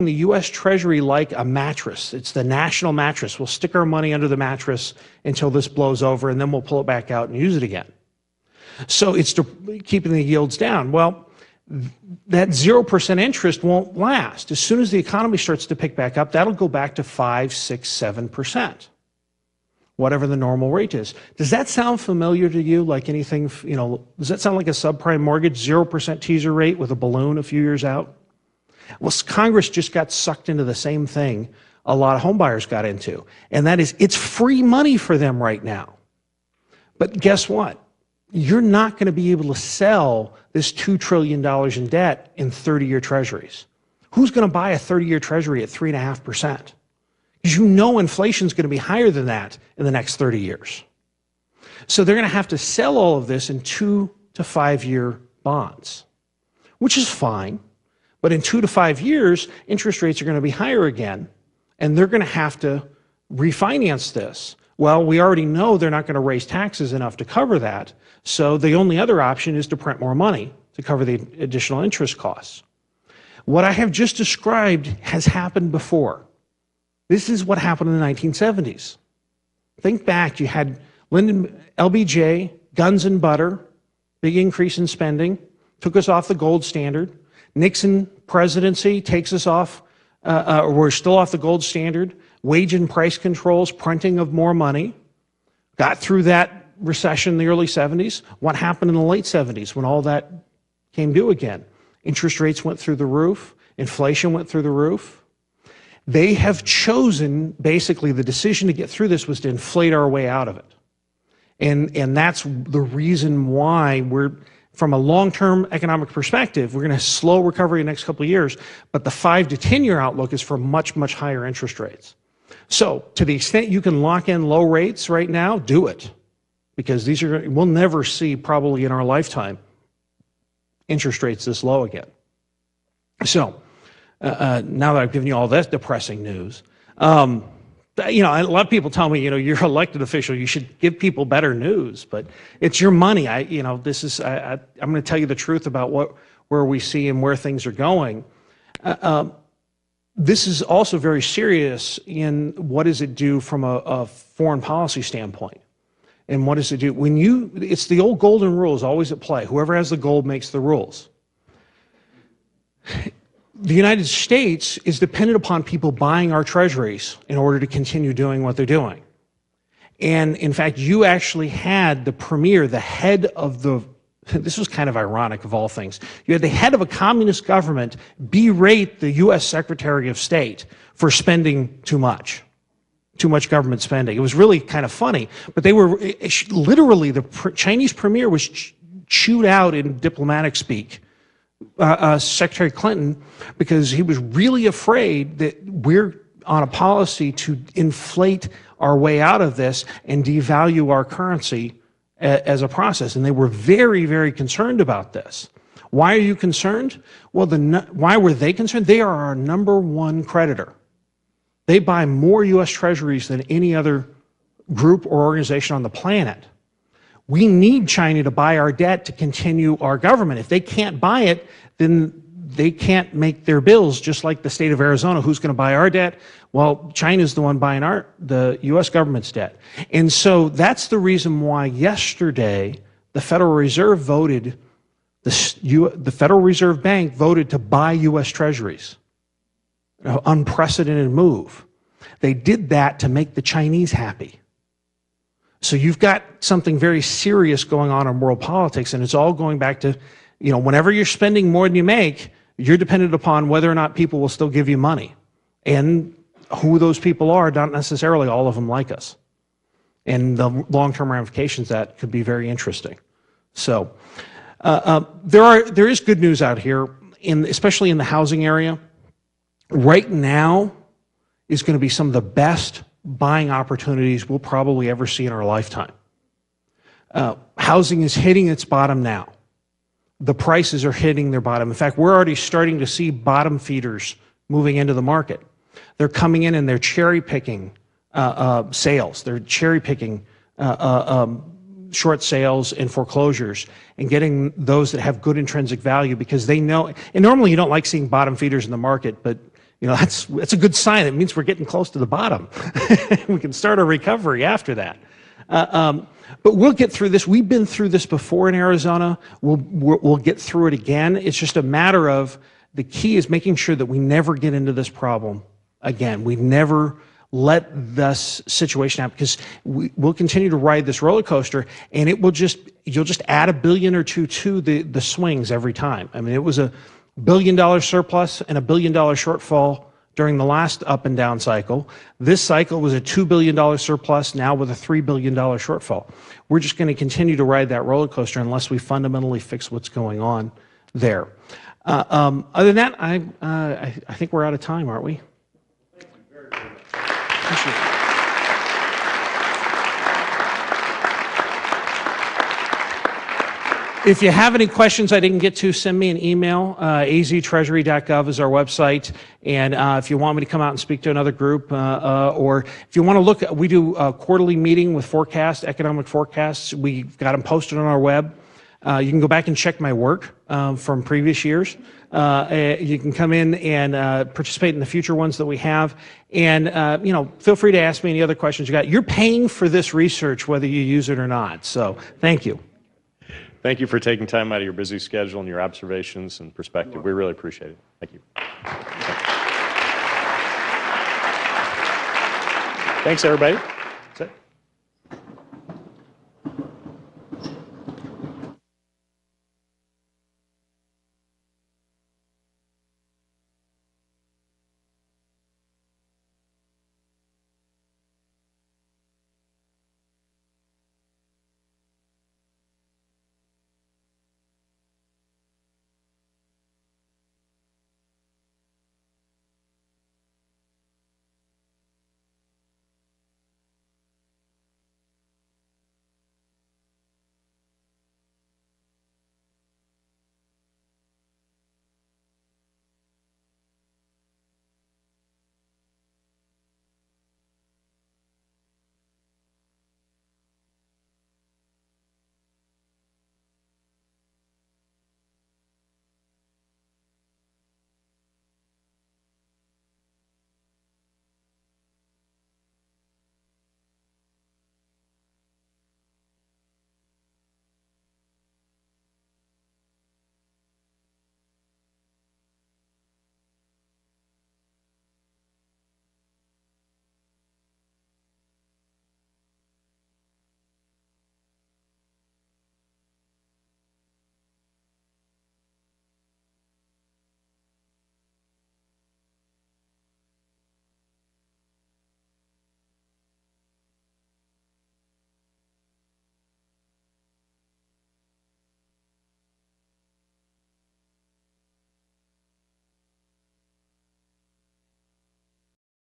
the U.S. Treasury like a mattress. It's the national mattress. We'll stick our money under the mattress until this blows over, and then we'll pull it back out and use it again. So it's keeping the yields down. Well, that 0% interest won't last. As soon as the economy starts to pick back up, that'll go back to 5, 6, 7%, whatever the normal rate is. Does that sound familiar to you, like anything, does that sound like a subprime mortgage, 0% teaser rate with a balloon a few years out? Well, Congress just got sucked into the same thing a lot of homebuyers got into, and that is it's free money for them right now. But guess what? You're not going to be able to sell this $2 trillion in debt in 30-year treasuries. Who's going to buy a 30-year treasury at 3.5%? Because you know inflation's going to be higher than that in the next 30 years. So they're going to have to sell all of this in 2 to 5 year bonds, which is fine. But in 2 to 5 years, interest rates are going to be higher again, and they're going to have to refinance this. Well, we already know they're not going to raise taxes enough to cover that, so the only other option is to print more money to cover the additional interest costs. What I have just described has happened before. This is what happened in the 1970s. Think back, you had LBJ, guns and butter, big increase in spending, took us off the gold standard. Nixon presidency takes us off, we're still off the gold standard. Wage and price controls, printing of more money. Got through that recession in the early 70s. What happened in the late 70s when all that came due again? Interest rates went through the roof. Inflation went through the roof. They have chosen, basically, the decision to get through this was to inflate our way out of it. And that's the reason why we're, from a long-term economic perspective, we're going to slow recovery in the next couple of years, but the 5 to 10-year outlook is for much, much higher interest rates. So to the extent you can lock in low rates right now, do it. Because we'll never see, probably in our lifetime, interest rates this low again. So now that I've given you all this depressing news, a lot of people tell me, you're an elected official, you should give people better news, but it's your money. I'm going to tell you the truth about where we see and where things are going. This is also very serious in what does it do from a foreign policy standpoint. And what does it do? It's the old golden rule is always at play. Whoever has the gold makes the rules. The United States is dependent upon people buying our treasuries in order to continue doing what they're doing. And in fact, you actually had the premier, the head of this was kind of ironic of all things. You had the head of a communist government berate the U.S. Secretary of State for spending too much government spending. It was really kind of funny, but they were literally, the Chinese premier was chewed out in diplomatic speak. Secretary Clinton, because he was really afraid that we're on a policy to inflate our way out of this and devalue our currency as a process. And they were very, very concerned about this. Why are you concerned? Well, why were they concerned? They are our #1 creditor. They buy more U.S. Treasuries than any other group or organization on the planet. We need China to buy our debt to continue our government. If they can't buy it, then they can't make their bills, just like the state of Arizona. Who's going to buy our debt? Well, China's the one buying the U.S. government's debt. And so that's the reason why yesterday the Federal Reserve voted, the Federal Reserve Bank voted to buy U.S. Treasuries. An unprecedented move. They did that to make the Chinese happy. So you've got something very serious going on in world politics, and it's all going back to, whenever you're spending more than you make, you're dependent upon whether or not people will still give you money. And who those people are, not necessarily all of them like us. And the long-term ramifications of that could be very interesting. So there is good news out here, especially in the housing area. Right now is going to be some of the best buying opportunities we'll probably ever see in our lifetime. Housing is hitting its bottom now. The prices are hitting their bottom. In fact, we're already starting to see bottom feeders moving into the market. They're coming in and they're cherry-picking sales. They're cherry-picking short sales and foreclosures and getting those that have good intrinsic value because they know, and normally you don't like seeing bottom feeders in the market, but that's a good sign. It means we're getting close to the bottom. We can start a recovery after that. But we'll get through this. We've been through this before in Arizona. We'll get through it again. It's just a matter of, the key is making sure that we never get into this problem again. We never let this situation happen, because we'll continue to ride this roller coaster, and you'll just add $1 billion or $2 billion to the swings every time. I mean, it was a $1 billion surplus and a $1 billion shortfall during the last up and down cycle. This cycle was a $2 billion surplus, now with a $3 billion shortfall. We're just going to continue to ride that roller coaster unless we fundamentally fix what's going on there. Other than that, I think we're out of time, aren't we? Thank you very much. Appreciate it. If you have any questions I didn't get to, send me an email. aztreasury.gov is our website. And if you want me to come out and speak to another group, or if you want to look, we do a quarterly meeting with forecasts, economic forecasts. We've got them posted on our web. You can go back and check my work from previous years. You can come in and participate in the future ones that we have. And feel free to ask me any other questions you got. You're paying for this research whether you use it or not. So thank you. Thank you for taking time out of your busy schedule and your observations and perspective. We really appreciate it. Thank you. Thanks, everybody.